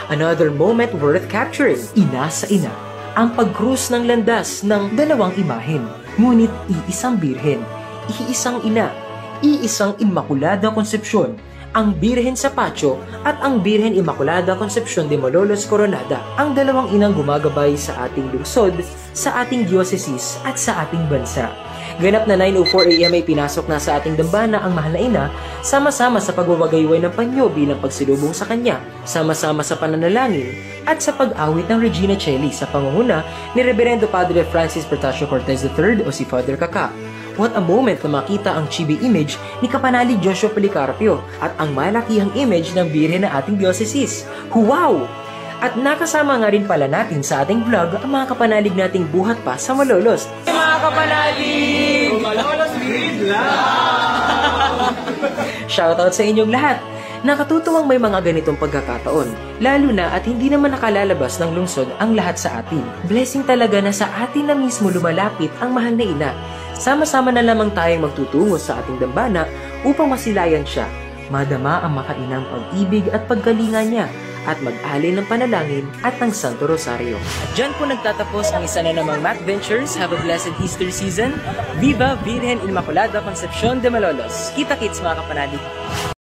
Another moment worth capturing, ina sa ina, ang pagkrus ng landas ng dalawang imahen, ngunit iisang birhen, iisang ina, iisang Immaculada Concepcion, ang Birhen sa Pacho at ang Birhen Immaculada Concepcion de Malolos Coronada, ang dalawang inang gumagabay sa ating lungsod, sa ating diocese at sa ating bansa. Ganap na 9:04 AM ay pinasok na sa ating dambana ang mahal na ina, sama-sama sa pagwawagayway ng panyo bilang pagsilubong sa kanya, sama-sama sa pananalangin at sa pag-awit ng Regina Coeli sa pangunguna ni Reverendo Padre Francis Protasio Cortez III o si Father Kaka. What a moment na makita ang chibi image ni Kapanalig Joshua Policarpio at ang malakihang image ng Birhen na ating diocese. Wow! At nakasama nga rin pala natin sa ating vlog ang mga kapanalig nating buhat pa sa Malolos. Mga kapanalig! Malolos bigla! Shoutout sa inyong lahat! Nakatutuwang may mga ganitong pagkakataon, lalo na at hindi naman nakalalabas ng lungsod ang lahat sa atin. Blessing talaga na sa atin na mismo lumalapit ang mahal na ina. Sama-sama na lamang tayong magtutungo sa ating dambana upang masilayan siya, madama ang makainang pag-ibig at paggalingan niya, at mag-alay ng panalangin at ng Santo Rosario. At dyan po nagtatapos ang isa na namang Math Ventures. Have a blessed Easter season. Viva Virgen Immaculada Concepcion de Malolos. Kita-kits mga kapanalig!